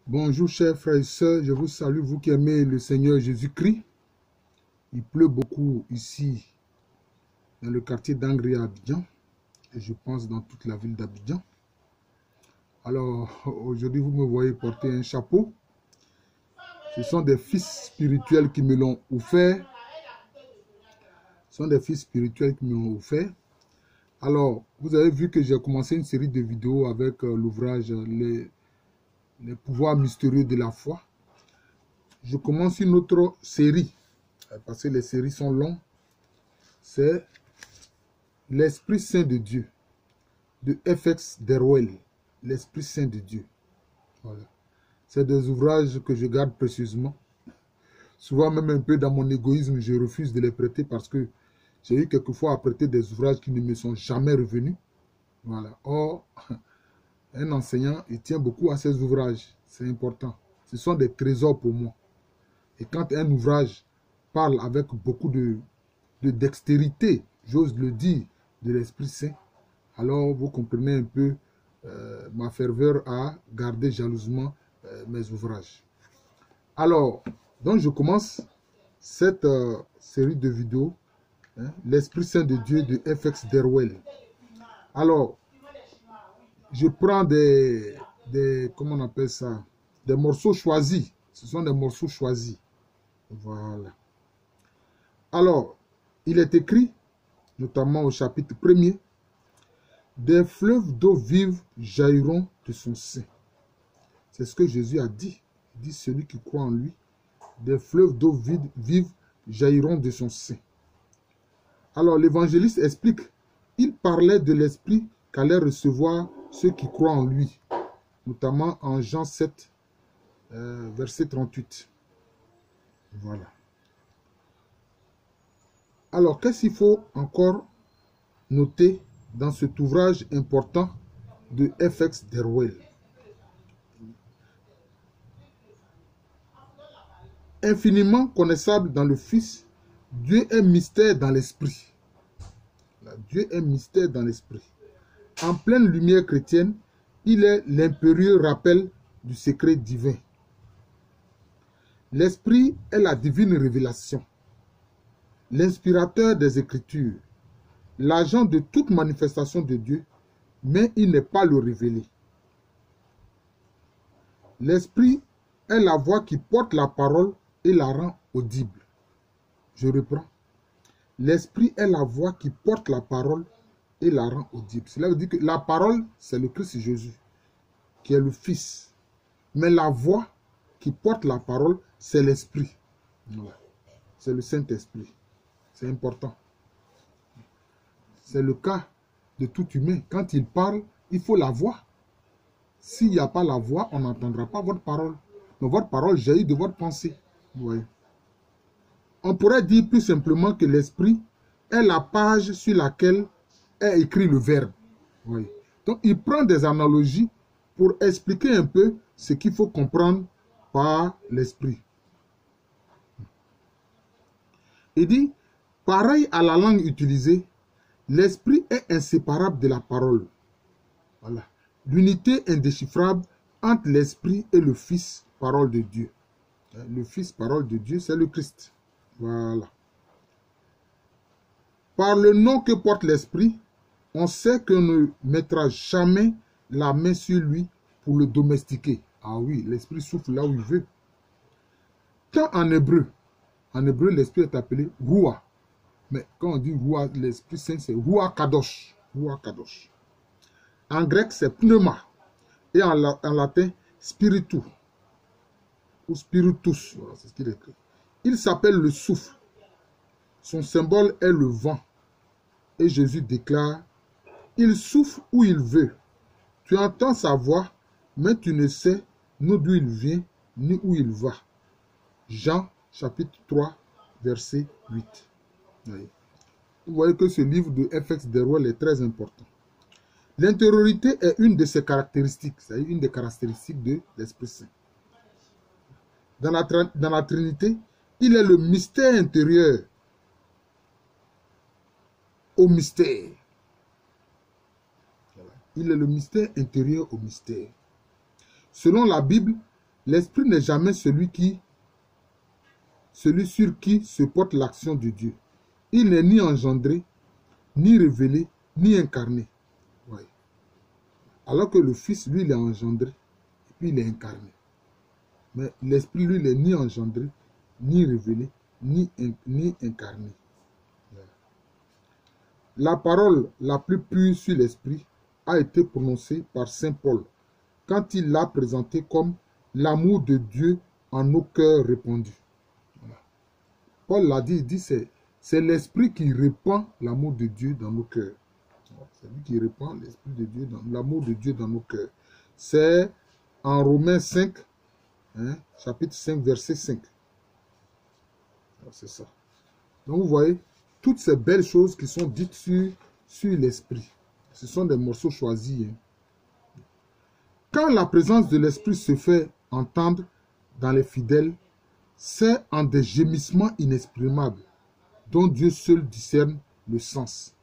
Bonjour chers frères et sœurs, je vous salue, vous qui aimez le Seigneur Jésus-Christ. Il pleut beaucoup ici dans le quartier d'Angri à Abidjan et je pense dans toute la ville d'Abidjan. Alors aujourd'hui vous me voyez porter un chapeau. Ce sont des fils spirituels qui me l'ont offert. Ce sont des fils spirituels qui me l'ont offert. Alors vous avez vu que j'ai commencé une série de vidéos avec l'ouvrage les pouvoirs mystérieux de la foi. Je commence une autre série, parce que les séries sont longues. C'est l'Esprit Saint de Dieu, de F.X. Derwell. L'Esprit Saint de Dieu. Voilà. C'est des ouvrages que je garde précieusement. Souvent même un peu dans mon égoïsme, je refuse de les prêter parce que j'ai eu quelquefois à prêter des ouvrages qui ne me sont jamais revenus. Voilà. Or, un enseignant, il tient beaucoup à ses ouvrages. C'est important. Ce sont des trésors pour moi. Et quand un ouvrage parle avec beaucoup de dextérité, j'ose le dire, de l'Esprit Saint, alors vous comprenez un peu ma ferveur à garder jalousement mes ouvrages. Alors, donc je commence cette série de vidéos, hein, l'Esprit Saint de Dieu de F.X. Derwell. Alors, je prends comment on appelle ça, des morceaux choisis. Ce sont des morceaux choisis. Voilà. Alors, il est écrit, notamment au chapitre 1er, des fleuves d'eau vive jailliront de son sein. C'est ce que Jésus a dit. Il dit, celui qui croit en lui, des fleuves d'eau vive jailliront de son sein. Alors, l'évangéliste explique, il parlait de l'esprit qu'allaient recevoir ceux qui croient en lui, notamment en Jean 7, verset 38. Voilà. Alors, qu'est-ce qu'il faut encore noter dans cet ouvrage important de F.X. Derwell? Infiniment connaissable dans le Fils, Dieu est mystère dans l'esprit. Dieu est mystère dans l'esprit. En pleine lumière chrétienne, il est l'impérieux rappel du secret divin. L'esprit est la divine révélation, l'inspirateur des Écritures, l'agent de toute manifestation de Dieu, mais il n'est pas le révélé. L'esprit est la voix qui porte la parole et la rend audible. Je reprends. L'esprit est la voix qui porte la parole et la rend audible. Cela veut dire que la parole, c'est le Christ Jésus, qui est le Fils. Mais la voix qui porte la parole, c'est l'Esprit. Voilà. C'est le Saint-Esprit. C'est important. C'est le cas de tout humain. Quand il parle, il faut la voix. S'il n'y a pas la voix, on n'entendra pas votre parole. Mais votre parole jaillit de votre pensée. Oui. On pourrait dire plus simplement que l'esprit est la page sur laquelle est écrit le verbe. Oui. Donc, il prend des analogies pour expliquer un peu ce qu'il faut comprendre par l'esprit. Il dit, pareil à la langue utilisée, l'esprit est inséparable de la parole. Voilà. L'unité indéchiffrable entre l'esprit et le Fils, parole de Dieu. Le Fils, parole de Dieu, c'est le Christ. Voilà. Par le nom que porte l'esprit, on sait qu'on ne mettra jamais la main sur lui pour le domestiquer. Ah oui, l'esprit souffle là où il veut. Quand en hébreu, l'esprit est appelé Roua. Mais quand on dit Roua, l'esprit saint, c'est Roua Kadosh. Roua Kadosh. En grec, c'est Pneuma. Et en latin, Spiritu. Ou Spiritus. Voilà, c'est ce qu'il écrit. Il s'appelle le souffle. Son symbole est le vent. Et Jésus déclare, il souffle où il veut. Tu entends sa voix, mais tu ne sais ni d'où il vient, ni où il va. Jean, chapitre 3, verset 8. Oui. Vous voyez que ce livre de F.X. Derwell est très important. L'intériorité est une de ses caractéristiques, c'est une des caractéristiques de l'Esprit Saint. Dans la Trinité, il est le mystère intérieur au mystère. Il est le mystère intérieur au mystère. Selon la Bible, l'esprit n'est jamais celui sur qui se porte l'action de Dieu. Il n'est ni engendré, ni révélé, ni incarné. Ouais. Alors que le Fils, lui, il est engendré, et puis il est incarné. Mais l'Esprit, lui, il n'est ni engendré, ni révélé, ni incarné. Ouais. La parole la plus pure sur l'Esprit a été prononcée par Saint Paul quand il l'a présenté comme l'amour de Dieu en nos cœurs répandus. Voilà. Paul l'a dit, il dit c'est l'Esprit qui répand l'amour de Dieu dans nos cœurs. C'est lui qui répand l'Esprit de Dieu, l'amour de Dieu dans nos cœurs. C'est en Romains 5, hein, chapitre 5, verset 5. C'est ça. Donc vous voyez, toutes ces belles choses qui sont dites sur l'Esprit, ce sont des morceaux choisis. Hein. Quand la présence de l'Esprit se fait entendre dans les fidèles, c'est en des gémissements inexprimables, dont Dieu seul discerne le sens.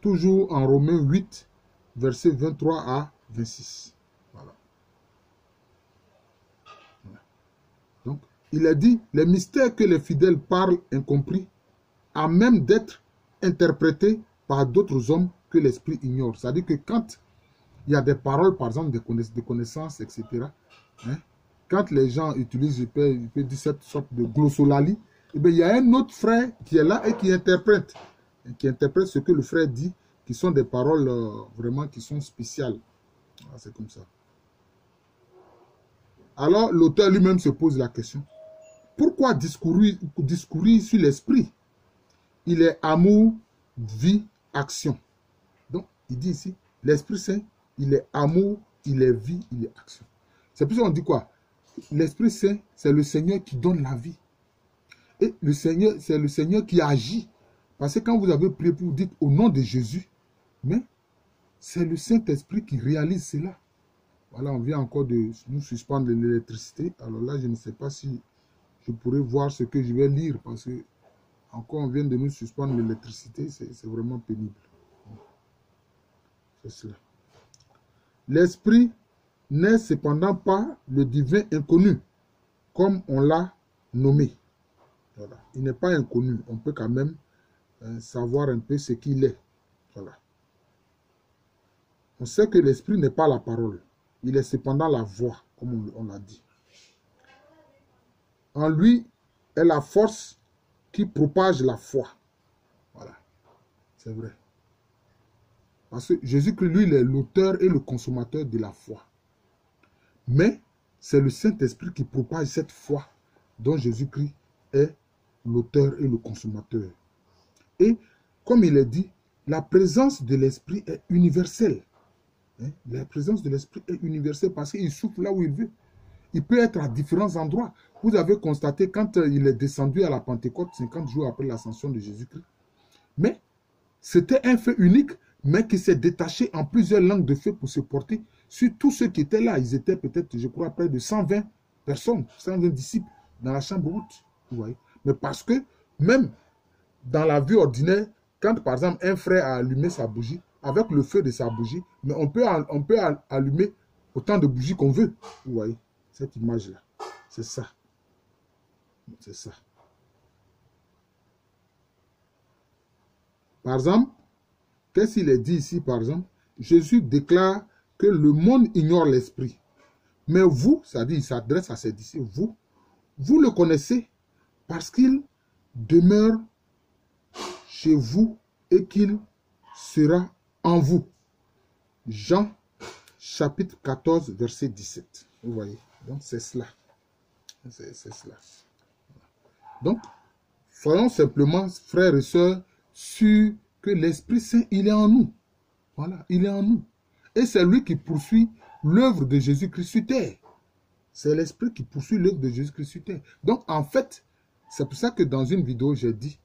Toujours en Romains 8, versets 23 à 26. Voilà. Donc, il a dit, les mystères que les fidèles parlent incompris, à même d'être interprétés par d'autres hommes que l'Esprit ignore. C'est-à-dire que quand il y a des paroles, par exemple, des connaissances, etc., hein, quand les gens utilisent, je peux dire cette sorte de glossolalie, eh bien, il y a un autre frère qui est là et qui interprète ce que le frère dit, qui sont des paroles vraiment qui sont spéciales. Ah, c'est comme ça. Alors, l'auteur lui-même se pose la question, pourquoi discourir sur l'esprit? Il est amour, vie, action. Donc, il dit ici, l'Esprit Saint, il est amour, il est vie, il est action. C'est pour ça qu'on dit quoi? L'Esprit Saint, c'est le Seigneur qui donne la vie. Et le Seigneur, c'est le Seigneur qui agit. Parce que quand vous avez prié, vous dites au nom de Jésus, mais c'est le Saint-Esprit qui réalise cela. Voilà, on vient encore de nous suspendre l'électricité. Alors là, je ne sais pas si je pourrais voir ce que je vais lire, parce que encore on vient de nous suspendre l'électricité, c'est vraiment pénible. C'est cela. L'Esprit n'est cependant pas le divin inconnu, comme on l'a nommé. Voilà. Il n'est pas inconnu. On peut quand même savoir un peu ce qu'il est. Voilà. On sait que l'Esprit n'est pas la parole. Il est cependant la voix, comme on l'a dit. En lui est la force qui propage la foi. Voilà. C'est vrai. Parce que Jésus-Christ, lui, il est l'auteur et le consommateur de la foi. Mais c'est le Saint-Esprit qui propage cette foi dont Jésus-Christ est l'auteur et le consommateur. Et comme il est dit, la présence de l'Esprit est universelle. Hein? La présence de l'Esprit est universelle parce qu'il souffle là où il veut. Il peut être à différents endroits. Vous avez constaté quand il est descendu à la Pentecôte, 50 jours après l'ascension de Jésus-Christ. Mais c'était un fait unique, mais qui s'est détaché en plusieurs langues de feu pour se porter sur tous ceux qui étaient là. Ils étaient peut-être, je crois, près de 120 personnes, 120 disciples dans la chambre haute. Vous voyez? Mais parce que même dans la vie ordinaire, quand par exemple un frère a allumé sa bougie, avec le feu de sa bougie, mais on peut allumer autant de bougies qu'on veut. Vous voyez? Cette image-là. C'est ça. C'est ça. Par exemple, qu'est-ce qu'il est dit ici, par exemple? Jésus déclare que le monde ignore l'Esprit. Mais vous, c'est-à-dire il s'adresse à ses disciples, vous le connaissez parce qu'il demeure chez vous et qu'il sera en vous. Jean, chapitre 14, verset 17. Vous voyez? Donc, c'est cela. C'est cela. Donc, soyons simplement, frères et sœurs, sûrs que l'Esprit Saint, il est en nous. Voilà, il est en nous. Et c'est lui qui poursuit l'œuvre de Jésus-Christ sur terre. C'est l'Esprit qui poursuit l'œuvre de Jésus-Christ sur terre. Donc, en fait, c'est pour ça que dans une vidéo, j'ai dit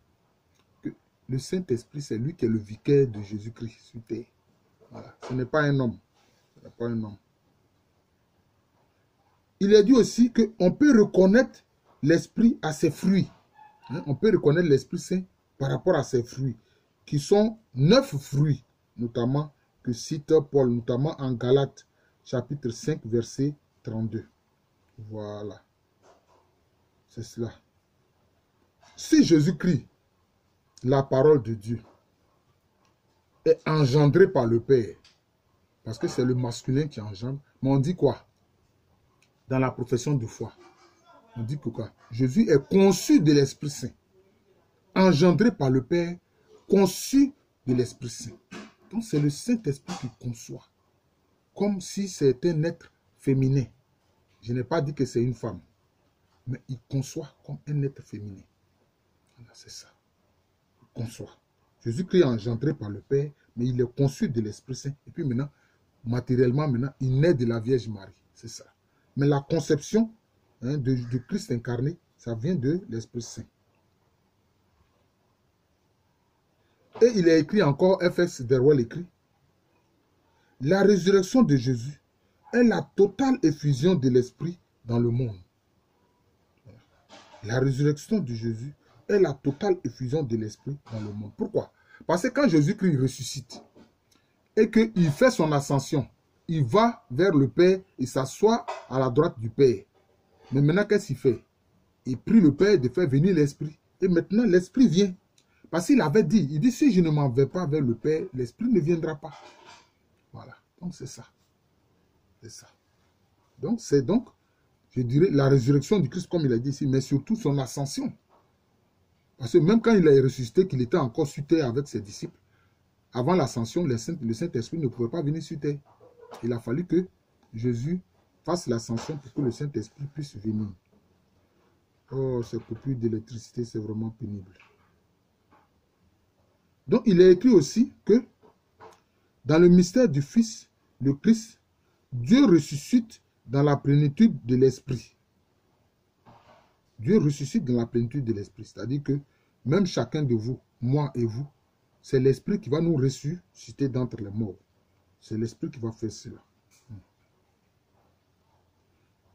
que le Saint-Esprit, c'est lui qui est le vicaire de Jésus-Christ sur terre. Voilà. Ce n'est pas un homme. Ce n'est pas un homme. Il est dit aussi qu'on peut reconnaître l'Esprit à ses fruits. Hein? On peut reconnaître l'Esprit Saint par rapport à ses fruits, qui sont 9 fruits, notamment, que cite Paul, notamment en Galates, chapitre 5, verset 32. Voilà. C'est cela. Si Jésus-Christ, la parole de Dieu, est engendrée par le Père, parce que c'est le masculin qui engendre, mais on dit quoi? Dans la profession de foi, on dit que quoi? Jésus est conçu de l'Esprit Saint, engendré par le Père, conçu de l'Esprit Saint. Donc c'est le Saint-Esprit qui conçoit, comme si c'était un être féminin. Je n'ai pas dit que c'est une femme, mais il conçoit comme un être féminin. Voilà, c'est ça. Il conçoit. Jésus-Christ est engendré par le Père, mais il est conçu de l'Esprit Saint. Et puis maintenant, matériellement, maintenant, il naît de la Vierge Marie. C'est ça. Mais la conception de Christ incarné, ça vient de l'Esprit Saint. Et il est écrit encore, F.S. Derwell écrit, la résurrection de Jésus est la totale effusion de l'Esprit dans le monde. La résurrection de Jésus est la totale effusion de l'Esprit dans le monde. Pourquoi? Parce que quand Jésus-Christ ressuscite et qu'il fait son ascension, il va vers le Père et s'assoit à la droite du Père. Mais maintenant, qu'est-ce qu'il fait? Il prie le Père de faire venir l'Esprit. Et maintenant, l'Esprit vient. Parce qu'il avait dit, il dit, si je ne m'en vais pas vers le Père, l'Esprit ne viendra pas. Voilà. Donc, c'est ça. C'est ça. Donc, c'est donc, je dirais, la résurrection du Christ, comme il a dit ici, mais surtout son ascension. Parce que même quand il est ressuscité, qu'il était encore sur terre avec ses disciples, avant l'ascension, le Saint-Esprit ne pouvait pas venir sur terre. Il a fallu que Jésus fasse l'ascension pour que le Saint-Esprit puisse venir. Oh, ces coupures d'électricité, c'est vraiment pénible. Donc, il est écrit aussi que dans le mystère du Fils, le Christ, Dieu ressuscite dans la plénitude de l'Esprit. Dieu ressuscite dans la plénitude de l'Esprit. C'est-à-dire que même chacun de vous, moi et vous, c'est l'Esprit qui va nous ressusciter d'entre les morts. C'est l'Esprit qui va faire cela.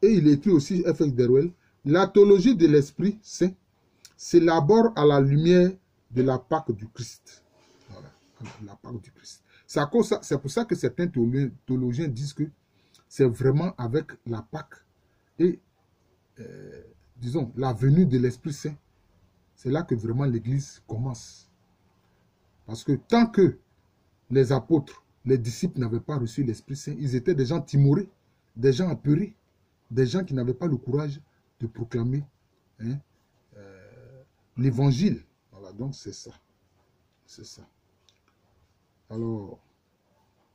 Et il écrit aussi, F.S. Derwell, la théologie de l'Esprit Saint s'élabore à la lumière de la Pâque du Christ. Voilà, la Pâque du Christ. C'est pour ça que certains théologiens disent que c'est vraiment avec la Pâque et, disons, la venue de l'Esprit Saint. C'est là que vraiment l'Église commence. Parce que tant que les apôtres, les disciples n'avaient pas reçu l'Esprit Saint, ils étaient des gens timorés, des gens apeurés, des gens qui n'avaient pas le courage de proclamer l'évangile. Voilà, donc c'est ça. C'est ça. Alors,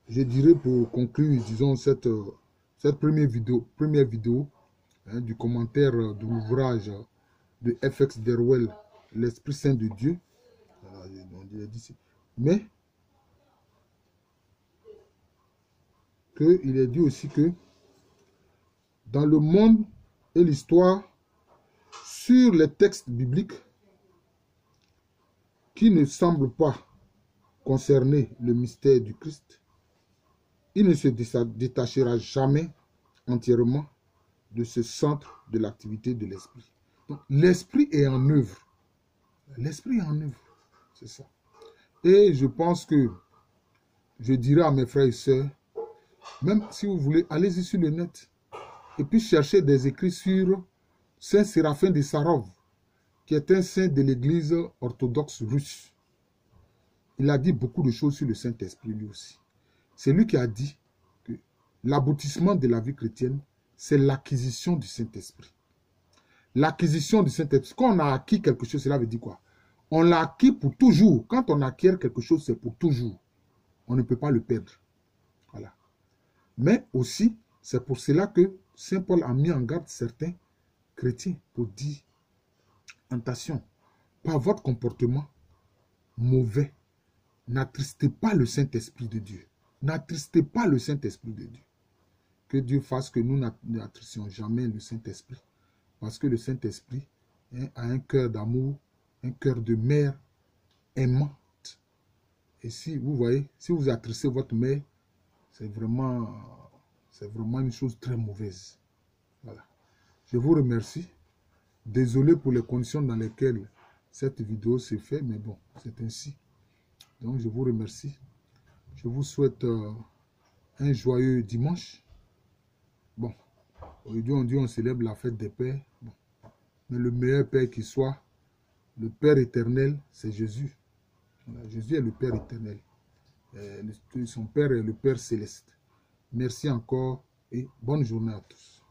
je dirais pour conclure, disons, cette première vidéo du commentaire de l'ouvrage de F.S. Derwell, l'Esprit Saint de Dieu. Voilà, mais il est dit aussi que dans le monde et l'histoire, sur les textes bibliques qui ne semblent pas concerner le mystère du Christ, il ne se détachera jamais entièrement de ce centre de l'activité de l'Esprit. Donc, l'Esprit est en œuvre. L'Esprit est en œuvre. C'est ça. Et je pense que je dirais à mes frères et sœurs, même si vous voulez, allez-y sur le net et puis chercher des écrits sur Saint Séraphin de Sarov, qui est un saint de l'église orthodoxe russe. Il a dit beaucoup de choses sur le Saint-Esprit lui aussi. C'est lui qui a dit que l'aboutissement de la vie chrétienne, c'est l'acquisition du Saint-Esprit. L'acquisition du Saint-Esprit. Quand on a acquis quelque chose, cela veut dire quoi? On l'a acquis pour toujours. Quand on acquiert quelque chose, c'est pour toujours. On ne peut pas le perdre. Voilà. Mais aussi, c'est pour cela que Saint Paul a mis en garde certains chrétiens pour dire, attention, par votre comportement mauvais, n'attristez pas le Saint-Esprit de Dieu. N'attristez pas le Saint-Esprit de Dieu. Que Dieu fasse que nous n'attristions jamais le Saint-Esprit. Parce que le Saint-Esprit a un cœur d'amour, un cœur de mère aimante. Et si vous voyez, si vous attristez votre mère, c'est vraiment une chose très mauvaise. Voilà. Je vous remercie. Désolé pour les conditions dans lesquelles cette vidéo s'est faite, mais bon, c'est ainsi. Donc, je vous remercie. Je vous souhaite un joyeux dimanche. Bon, Aujourd'hui, on dit on célèbre la fête des pères. Bon. Mais le meilleur Père qui soit, le Père éternel, c'est Jésus. Voilà, Jésus est le Père éternel. Son Père est le Père céleste. Merci encore et bonne journée à tous.